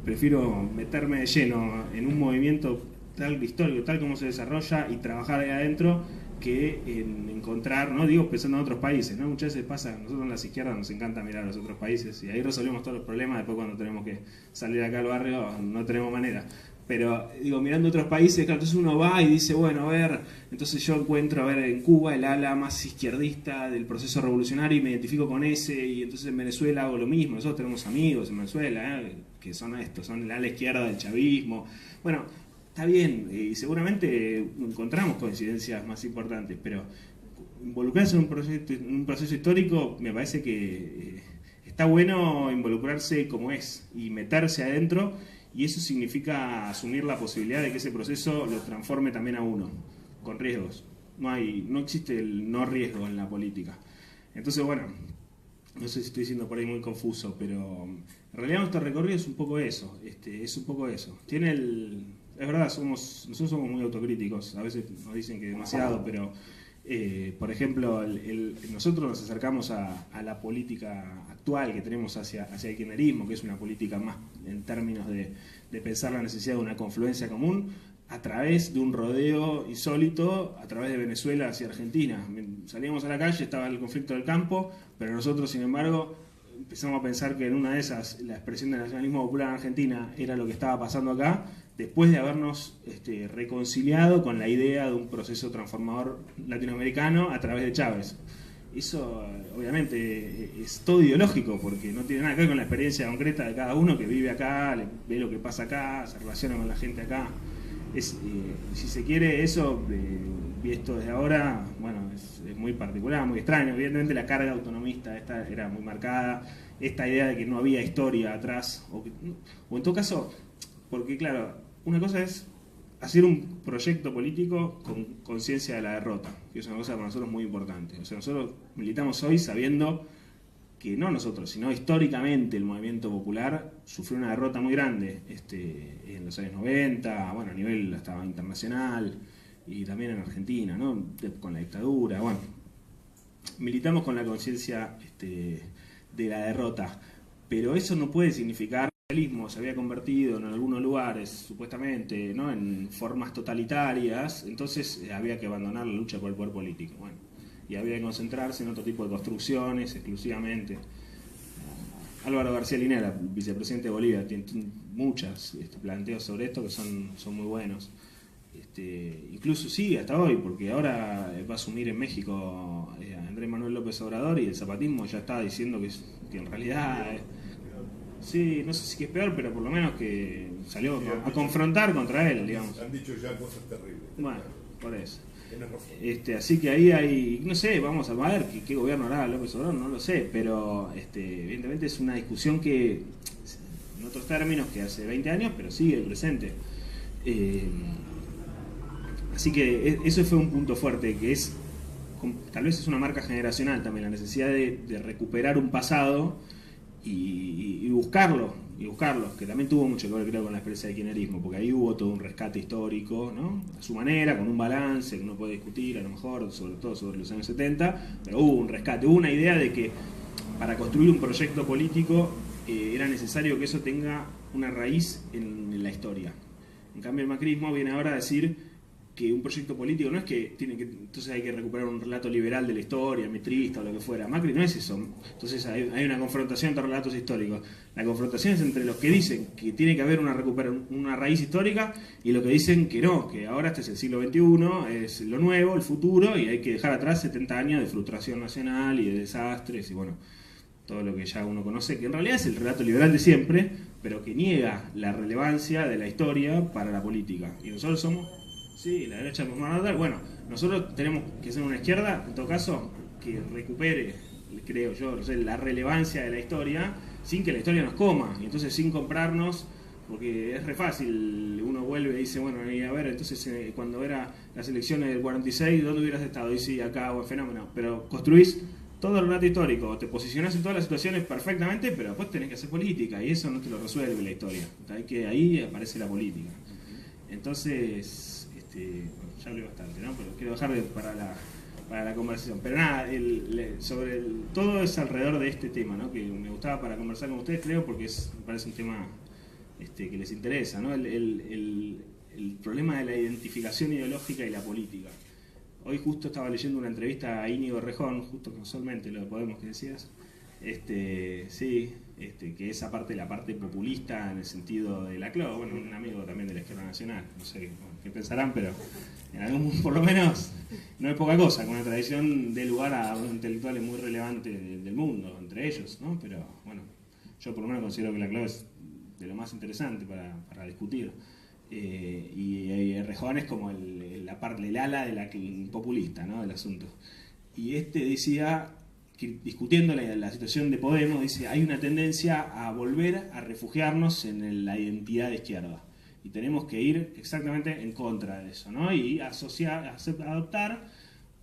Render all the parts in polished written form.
prefiero meterme de lleno en un movimiento tal histórico, tal como se desarrolla, y trabajar ahí adentro, que en encontrar, no digo pensando en otros países, ¿no? Muchas veces pasa, nosotros en las izquierdas nos encanta mirar a los otros países y ahí resolvemos todos los problemas. Después cuando tenemos que salir acá al barrio no tenemos manera. Pero digo, mirando otros países, claro, entonces uno va y dice, bueno, a ver, entonces yo encuentro, a ver, en Cuba el ala más izquierdista del proceso revolucionario y me identifico con ese, y entonces en Venezuela hago lo mismo. Nosotros tenemos amigos en Venezuela, que son estos, son el ala izquierda del chavismo. Bueno, está bien, y seguramente encontramos coincidencias más importantes, pero involucrarse en un proceso histórico me parece que está bueno involucrarse como es y meterse adentro, y eso significa asumir la posibilidad de que ese proceso lo transforme también a uno, con riesgos. No existe el no riesgo en la política. Entonces, bueno, no sé si estoy siendo por ahí muy confuso, pero en realidad nuestro recorrido es un poco eso, es un poco eso. Es verdad, nosotros somos muy autocríticos, a veces nos dicen que demasiado, pero por ejemplo, nosotros nos acercamos a la política actual que tenemos hacia el kirchnerismo, que es una política más en términos de pensar la necesidad de una confluencia común, a través de un rodeo insólito, a través de Venezuela hacia Argentina. Salíamos a la calle, estaba el conflicto del campo, pero nosotros, sin embargo, empezamos a pensar que en una de esas, la expresión del nacionalismo popular en Argentina era lo que estaba pasando acá, después de habernos reconciliado con la idea de un proceso transformador latinoamericano a través de Chávez. Eso, obviamente, es todo ideológico, porque no tiene nada que ver con la experiencia concreta de cada uno que vive acá, ve lo que pasa acá, se relaciona con la gente acá. Si se quiere, eso, visto desde ahora, bueno, es muy particular, muy extraño. Evidentemente la carga autonomista esta era muy marcada, esta idea de que no había historia atrás, o en todo caso, porque claro, una cosa es hacer un proyecto político con conciencia de la derrota, que es una cosa para nosotros muy importante. O sea, nosotros militamos hoy sabiendo que no nosotros, sino históricamente el movimiento popular sufrió una derrota muy grande en los años 90, bueno, a nivel hasta internacional, y también en Argentina, ¿no? Con la dictadura, bueno. Militamos con la conciencia de la derrota, pero eso no puede significar que el socialismo se había convertido en algunos lugares, supuestamente, ¿no?, en formas totalitarias, entonces había que abandonar la lucha por el poder político. Bueno, y había que concentrarse en otro tipo de construcciones exclusivamente. Álvaro García Linera, vicepresidente de Bolivia, tiene muchos planteos sobre esto que son muy buenos. Incluso sigue hasta hoy, porque ahora va a asumir en México Andrés Manuel López Obrador, y el zapatismo ya está diciendo que en realidad sí, no sé si es peor, pero por lo menos que salió a confrontar contra él, digamos. Han dicho ya cosas terribles. Bueno, por eso. Así que ahí hay, no sé, vamos a ver qué gobierno hará López Obrador, no lo sé, pero evidentemente es una discusión que, en otros términos, que hace 20 años, pero sigue presente. Así que eso fue un punto fuerte, que tal vez es una marca generacional también, la necesidad de recuperar un pasado y buscarlo, que también tuvo mucho que ver, creo, con la experiencia del kirchnerismo, porque ahí hubo todo un rescate histórico, ¿no?, a su manera, con un balance que uno puede discutir a lo mejor, sobre todo sobre los años 70, pero hubo un rescate, hubo una idea de que para construir un proyecto político era necesario que eso tenga una raíz en la historia. En cambio el macrismo viene ahora a decir que un proyecto político no es que entonces hay que recuperar un relato liberal de la historia, metrista o lo que fuera. Macri no es eso. Entonces hay una confrontación entre relatos históricos. La confrontación es entre los que dicen que tiene que haber una raíz histórica y los que dicen que no, que ahora este es el siglo XXI, es lo nuevo, el futuro, y hay que dejar atrás 70 años de frustración nacional y de desastres y bueno, todo lo que ya uno conoce, que en realidad es el relato liberal de siempre, pero que niega la relevancia de la historia para la política. Y nosotros somos... Sí, la derecha nos va a dar. Bueno, nosotros tenemos que ser una izquierda, en todo caso, que recupere, creo yo, no sé, la relevancia de la historia, sin que la historia nos coma, y entonces sin comprarnos, porque es re fácil, uno vuelve y dice, bueno, y a ver, entonces cuando era las elecciones del 46, ¿dónde hubieras estado? Y sí, acá, buen fenómeno, pero construís todo el relato histórico, te posicionás en todas las situaciones perfectamente, pero después tenés que hacer política, y eso no te lo resuelve la historia, ahí aparece la política. Entonces... ya hablé bastante, ¿no? Pero quiero dejar para para la conversación. Pero nada, todo es alrededor de este tema, ¿no? Que me gustaba para conversar con ustedes, creo, porque me parece un tema que les interesa, ¿no? El problema de la identificación ideológica y la política. Hoy justo estaba leyendo una entrevista a Íñigo Errejón, justo casualmente lo de Podemos que decías, que esa parte, la parte populista en el sentido de la clave, bueno, un amigo también de la Izquierda Nacional, no sé qué pensarán, pero en algún, por lo menos no es poca cosa, con una tradición de lugar a unos intelectuales muy relevantes del mundo, entre ellos, ¿no? Pero bueno, yo por lo menos considero que la clave es de lo más interesante para discutir. Y Errejón es como la parte, el ala de la populista, ¿no? Del asunto. Y decía que, discutiendo la situación de Podemos, dice, hay una tendencia a volver a refugiarnos en la identidad de izquierda. Y tenemos que ir exactamente en contra de eso, ¿no? Y adoptar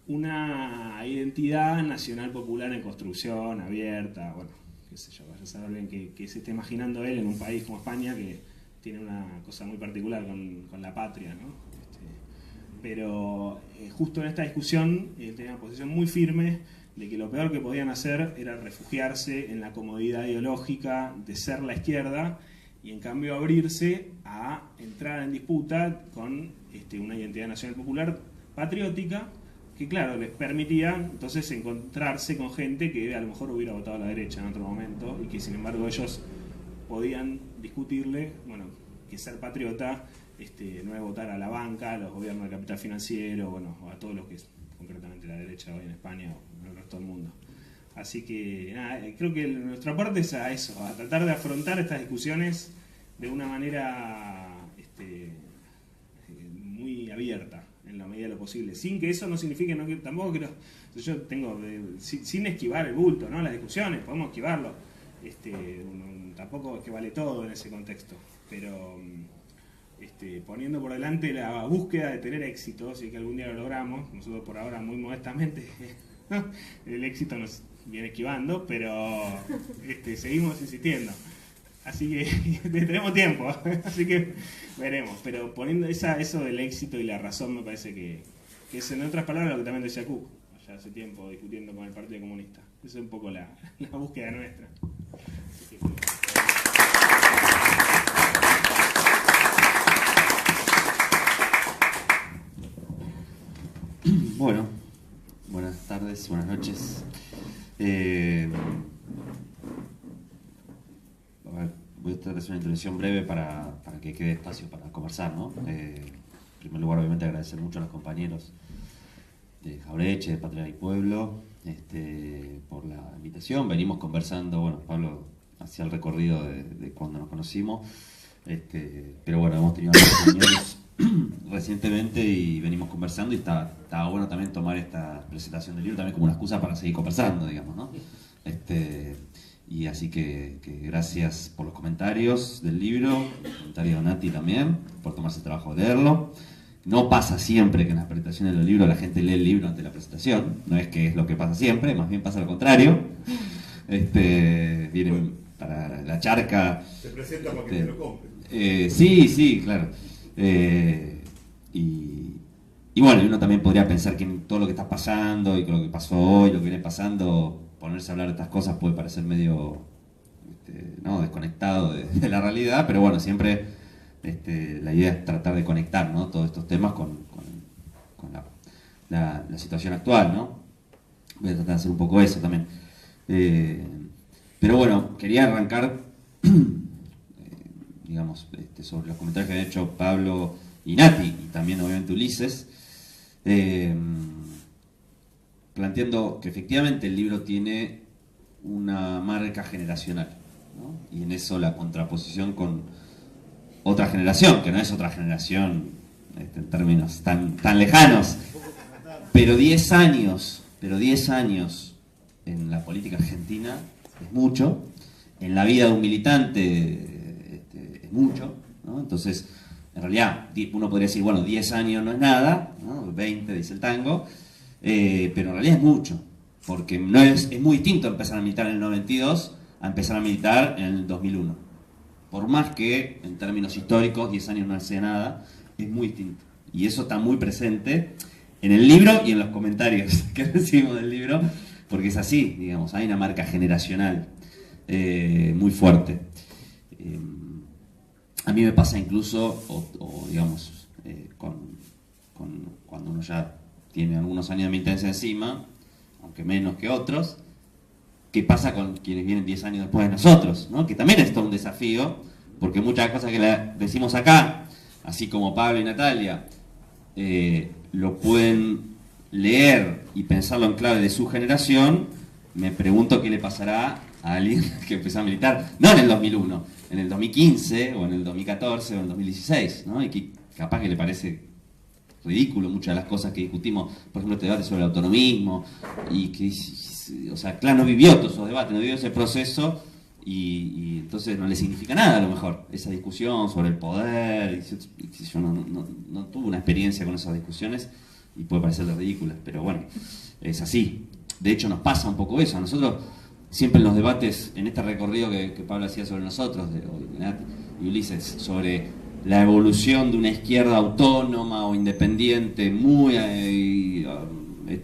una identidad nacional popular en construcción, abierta, bueno, qué sé yo, vaya a saber bien qué se está imaginando él en un país como España, que tiene una cosa muy particular con la patria, ¿no? Pero justo en esta discusión tenía una posición muy firme de que lo peor que podían hacer era refugiarse en la comodidad ideológica de ser la izquierda y en cambio abrirse a entrar en disputa con una identidad nacional popular patriótica que, claro, les permitía entonces encontrarse con gente que a lo mejor hubiera votado a la derecha en otro momento y que sin embargo ellos podían discutirle, bueno, que ser patriota no es votar a la banca, a los gobiernos del capital financiero, bueno, o a todos los que es concretamente la derecha hoy en España o en el resto del mundo. Así que nada, creo que nuestra parte es a eso, a tratar de afrontar estas discusiones de una manera muy abierta en la medida de lo posible, sin que eso no signifique, no, que tampoco quiero, yo tengo, sin esquivar el bulto, ¿no? Las discusiones, podemos esquivarlo, tampoco es que vale todo en ese contexto, pero poniendo por delante la búsqueda de tener éxito, si es que algún día lo logramos, nosotros por ahora muy modestamente el éxito nos viene esquivando, pero seguimos insistiendo. Así que tenemos tiempo, así que veremos. Pero poniendo eso del éxito y la razón, me parece que es, en otras palabras, lo que también decía Cook, ya hace tiempo discutiendo con el Partido Comunista. Esa es un poco la búsqueda nuestra. Bueno, buenas tardes, buenas noches. Voy a tratar de hacer una introducción breve para que quede espacio para conversar, ¿no? En primer lugar, obviamente, agradecer mucho a los compañeros de Jaureche, de Patria y Pueblo, por la invitación. Venimos conversando, bueno, Pablo hacía el recorrido de cuando nos conocimos, pero bueno, hemos tenido algunas reuniones recientemente y venimos conversando y estaba bueno también tomar esta presentación del libro también como una excusa para seguir conversando, digamos, ¿no? Y así que gracias por los comentarios del libro, comentarios de Nati también, por tomarse el trabajo de leerlo. No pasa siempre que en las presentaciones de los libros la gente lee el libro antes de la presentación, no es que es lo que pasa siempre, más bien pasa lo contrario. Viene para la charca. Se presenta para que te lo compren. Sí, claro. Y bueno, uno también podría pensar que todo lo que está pasando y con lo que pasó hoy, lo que viene pasando, ponerse a hablar de estas cosas puede parecer medio ¿no? desconectado de la realidad, pero bueno, siempre la idea es tratar de conectar, ¿no? Todos estos temas con la situación actual, ¿no? Voy a tratar de hacer un poco eso también. Pero bueno, quería arrancar digamos, sobre los comentarios que han hecho Pablo y Nati, y también obviamente Ulises, planteando que efectivamente el libro tiene una marca generacional, ¿no? Y en eso la contraposición con otra generación, que no es otra generación en términos tan lejanos, pero 10 años en la política argentina es mucho, en la vida de un militante es mucho, ¿no? Entonces, en realidad, uno podría decir, bueno, 10 años no es nada, ¿no? 20, dice el tango, pero en realidad es mucho, porque no es muy distinto empezar a militar en el 92 a empezar a militar en el 2001. Por más que, en términos históricos, 10 años no sea nada, es muy distinto. Y eso está muy presente en el libro y en los comentarios que recibimos del libro, porque es así, digamos, hay una marca generacional muy fuerte. A mí me pasa incluso, digamos, cuando uno ya tiene algunos años de militancia encima, aunque menos que otros, ¿qué pasa con quienes vienen 10 años después de nosotros? ¿No? Que también es todo un desafío, porque muchas cosas que decimos acá, así como Pablo y Natalia, lo pueden leer y pensarlo en clave de su generación. Me pregunto qué le pasará a alguien que empezó a militar, no en el 2001, en el 2015, o en el 2014, o en el 2016, ¿no? Y que capaz que le parece ridículo muchas de las cosas que discutimos, por ejemplo, este debate sobre el autonomismo, y que, o sea, claro, no vivió todos esos debates, no vivió ese proceso, y entonces no le significa nada a lo mejor esa discusión sobre el poder. Y yo no tuve una experiencia con esas discusiones y puede parecerle ridículas, pero bueno, es así. De hecho nos pasa un poco eso. A nosotros siempre en los debates, en este recorrido que Pablo hacía sobre nosotros, y Ulises, sobre la evolución de una izquierda autónoma o independiente muy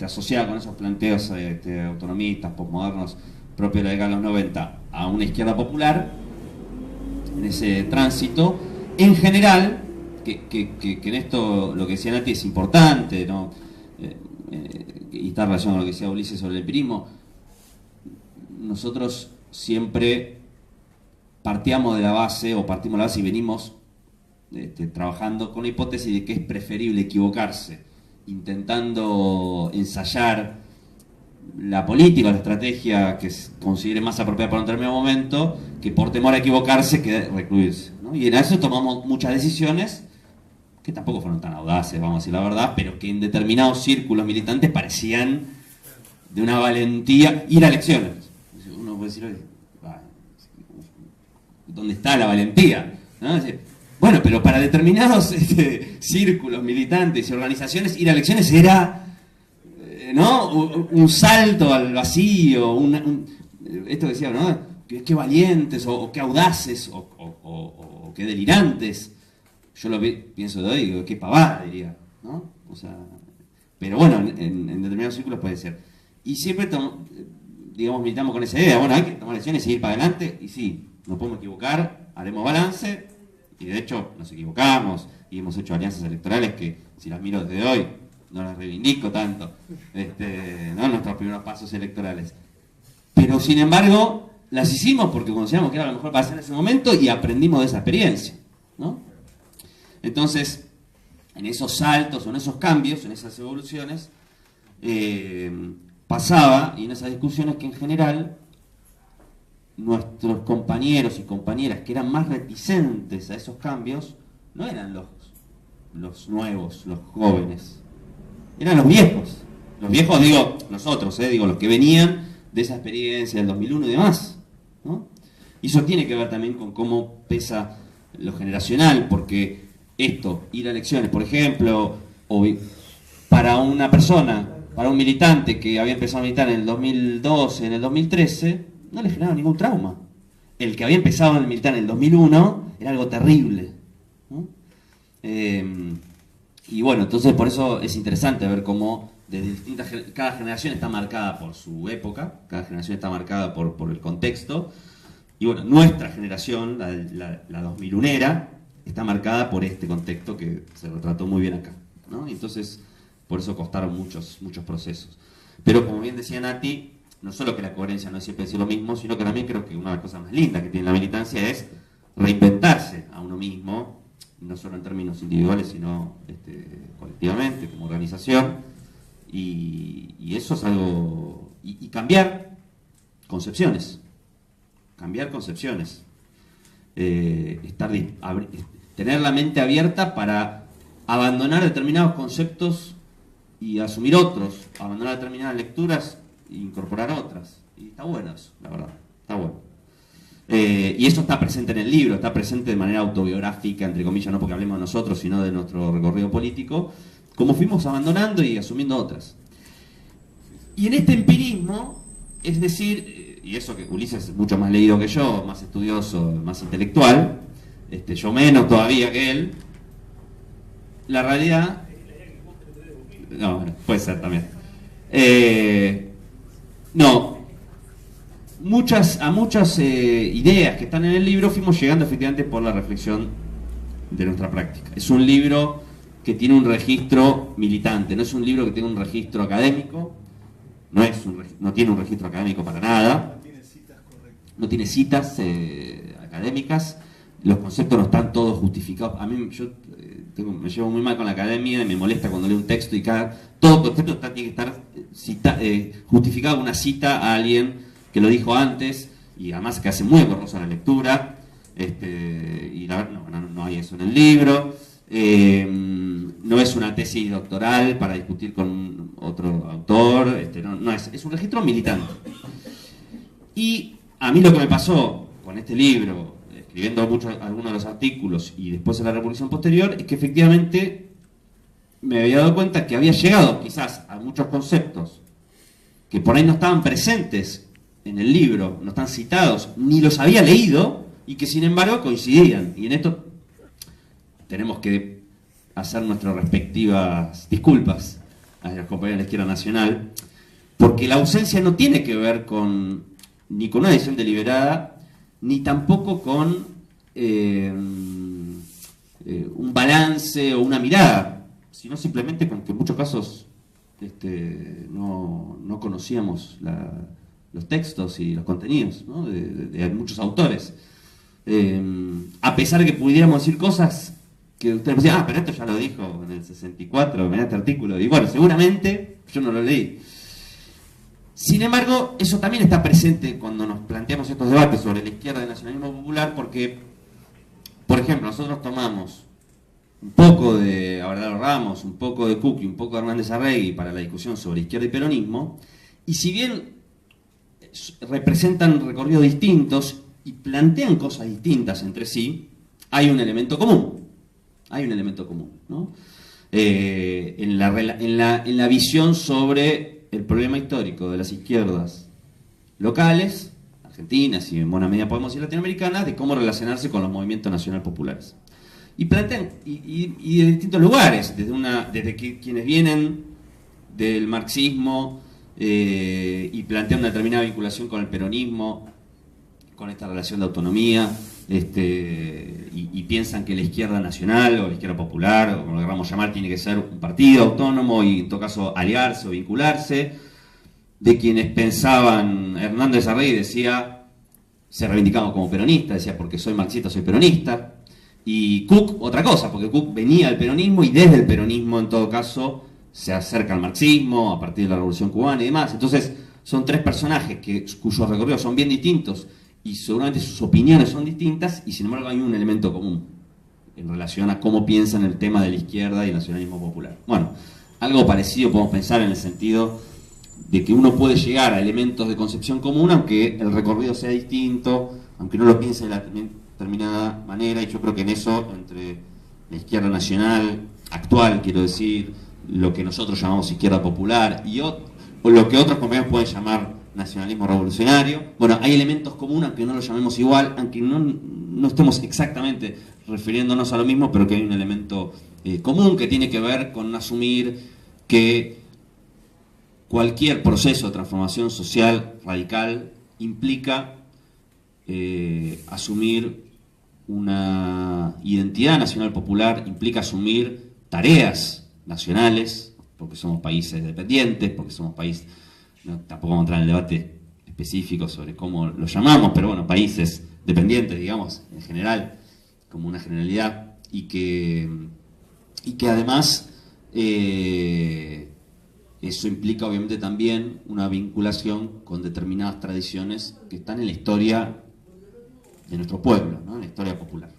asociada con esos planteos autonomistas, posmodernos, propios de la década de los 90, a una izquierda popular, en ese tránsito, en general, que en esto lo que decía Nati es importante, ¿no? Y está relacionado con lo que decía Ulises sobre el empirismo. Nosotros siempre partimos de la base y venimos trabajando con la hipótesis de que es preferible equivocarse, intentando ensayar la política o la estrategia que se considere más apropiada para un determinado momento, que por temor a equivocarse que recluirse, ¿no? Y en eso tomamos muchas decisiones que tampoco fueron tan audaces, vamos a decir la verdad, pero que en determinados círculos militantes parecían de una valentía. Ir a elecciones. Uno puede decir, ¿dónde está la valentía? ¿No? Bueno, pero para determinados círculos militantes y organizaciones, ir a elecciones era, ¿no?, un salto al vacío, esto que decía, ¿no?, qué valientes, o qué audaces, o qué delirantes. Yo pienso de hoy, digo, qué pavada, diría, ¿no? O sea, pero bueno, en determinados círculos puede ser. Y siempre, digamos, militamos con esa idea, bueno, hay que tomar decisiones y seguir para adelante, y sí, nos podemos equivocar, haremos balance, y de hecho nos equivocamos, y hemos hecho alianzas electorales que, si las miro desde hoy, no las reivindico tanto, ¿no?, nuestros primeros pasos electorales. Pero sin embargo, las hicimos porque consideramos que era lo mejor para hacer en ese momento y aprendimos de esa experiencia, ¿no? Entonces, en esos saltos, o en esos cambios, en esas evoluciones, pasaba, y en esas discusiones, que en general nuestros compañeros y compañeras que eran más reticentes a esos cambios no eran los nuevos, los jóvenes, eran los viejos. Los viejos, digo, nosotros, digo, los que venían de esa experiencia del 2001 y demás, ¿no? Y eso tiene que ver también con cómo pesa lo generacional, porque ir a elecciones, por ejemplo, o para una persona, para un militante que había empezado a militar en el 2012, en el 2013, no le generaba ningún trauma. El que había empezado a militar en el 2001 era algo terrible, ¿no? Y bueno, entonces por eso es interesante ver cómo cada generación está marcada por su época, cada generación está marcada por el contexto, y bueno, nuestra generación, la 2001era, está marcada por este contexto que se retrató muy bien acá, ¿no? Y entonces, por eso costaron muchos procesos. Pero como bien decía Nati, no solo que la coherencia no es siempre decir lo mismo, sino que también creo que una de las cosas más lindas que tiene la militancia es reinventarse a uno mismo, no solo en términos individuales, sino colectivamente, como organización, y eso es algo. Y cambiar concepciones. Tener la mente abierta para abandonar determinados conceptos y asumir otros, abandonar determinadas lecturas e incorporar otras. Y está bueno eso, la verdad, está bueno. Y eso está presente en el libro, está presente de manera autobiográfica, entre comillas, no porque hablemos de nosotros, sino de nuestro recorrido político, como fuimos abandonando y asumiendo otras. Y en este empirismo, es decir, y eso que Ulises es mucho más leído que yo, más estudioso, más intelectual, yo menos todavía que él, la realidad, No, bueno, puede ser también. No, a muchas ideas que están en el libro fuimos llegando efectivamente por la reflexión de nuestra práctica. Es un libro que tiene un registro militante, no es un libro que tiene un registro académico, no tiene un registro académico para nada, no tiene citas académicas, los conceptos no están todos justificados. A mí me llevo muy mal con la academia y me molesta cuando leo un texto y todo concepto tiene que estar justificado con una cita a alguien que lo dijo antes, y además que hace muy engorrosa la lectura, y no hay eso en el libro. No es una tesis doctoral para discutir con otro autor, es un registro militante. Y a mí lo que me pasó con este libro, escribiendo algunos de los artículos y después en la revolución posterior, es que efectivamente me había dado cuenta que había llegado quizás a muchos conceptos que por ahí no estaban presentes en el libro, no están citados, ni los había leído, y que sin embargo coincidían. Y en esto tenemos que hacer nuestras respectivas disculpas a los compañeros de la Izquierda Nacional, porque la ausencia no tiene que ver ni con una decisión deliberada, ni tampoco con un balance o una mirada, sino simplemente con que en muchos casos no conocíamos los textos y los contenidos, ¿no? de muchos autores. A pesar de que pudiéramos decir cosas que ustedes decían, pero esto ya lo dijo en el 64, en este artículo, y bueno, seguramente yo no lo leí. Sin embargo, eso también está presente cuando nos planteamos estos debates sobre la izquierda y el nacionalismo popular, porque, por ejemplo, nosotros tomamos un poco de Abelardo Ramos, un poco de Cook y un poco de Hernández Arregui para la discusión sobre izquierda y peronismo, y si bien representan recorridos distintos y plantean cosas distintas entre sí, hay un elemento común. ¿No? En la visión sobre el problema histórico de las izquierdas locales, argentinas y en buena medida podemos decir latinoamericanas, de cómo relacionarse con los movimientos nacional populares. Y plantean, y de distintos lugares, desde quienes vienen del marxismo y plantean una determinada vinculación con el peronismo, con esta relación de autonomía, y piensan que la izquierda nacional o la izquierda popular, o como lo queramos llamar, tiene que ser un partido autónomo y en todo caso aliarse o vincularse. De quienes pensaban, Hernández Arregui decía, se reivindicaba como peronista, decía porque soy marxista, soy peronista. Y Cook, otra cosa, porque Cook venía del peronismo y desde el peronismo en todo caso se acerca al marxismo a partir de la Revolución Cubana y demás. Entonces son tres personajes cuyos recorridos son bien distintos y seguramente sus opiniones son distintas, y sin embargo hay un elemento común en relación a cómo piensan el tema de la izquierda y el nacionalismo popular. Bueno, algo parecido podemos pensar en el sentido de que uno puede llegar a elementos de concepción común aunque el recorrido sea distinto, aunque no lo piense de la determinada manera, y yo creo que en eso, entre la izquierda nacional actual, quiero decir, lo que nosotros llamamos izquierda popular o lo que otros compañeros pueden llamar nacionalismo revolucionario, bueno, hay elementos comunes, aunque no lo llamemos igual, aunque no estemos exactamente refiriéndonos a lo mismo, pero que hay un elemento común que tiene que ver con asumir que cualquier proceso de transformación social radical implica asumir una identidad nacional popular, implica asumir tareas nacionales, porque somos países dependientes, porque somos países... tampoco vamos a entrar en el debate específico sobre cómo lo llamamos, pero bueno, países dependientes, digamos, en general, como una generalidad, y que además eso implica obviamente también una vinculación con determinadas tradiciones que están en la historia de nuestro pueblo, ¿no? En la historia popular,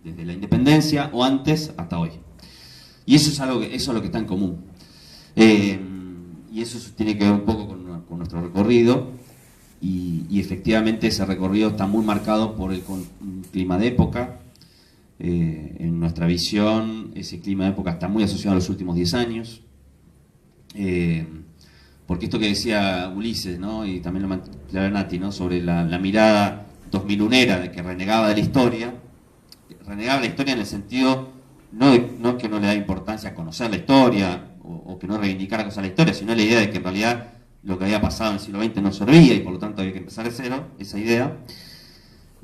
desde la independencia o antes hasta hoy. Y eso es lo que está en común. Y eso tiene que ver un poco con nuestro recorrido, y efectivamente ese recorrido está muy marcado por un clima de época. En nuestra visión, ese clima de época está muy asociado a los últimos 10 años, porque esto que decía Ulises, ¿no? Y también lo planteaba Nati, ¿no? Sobre la mirada 2001era de que renegaba de la historia, renegaba la historia en el sentido no que no le da importancia a conocer la historia o que no reivindicara cosas de la historia, sino la idea de que en realidad lo que había pasado en el siglo XX no servía y por lo tanto había que empezar de cero, esa idea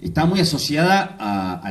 está muy asociada a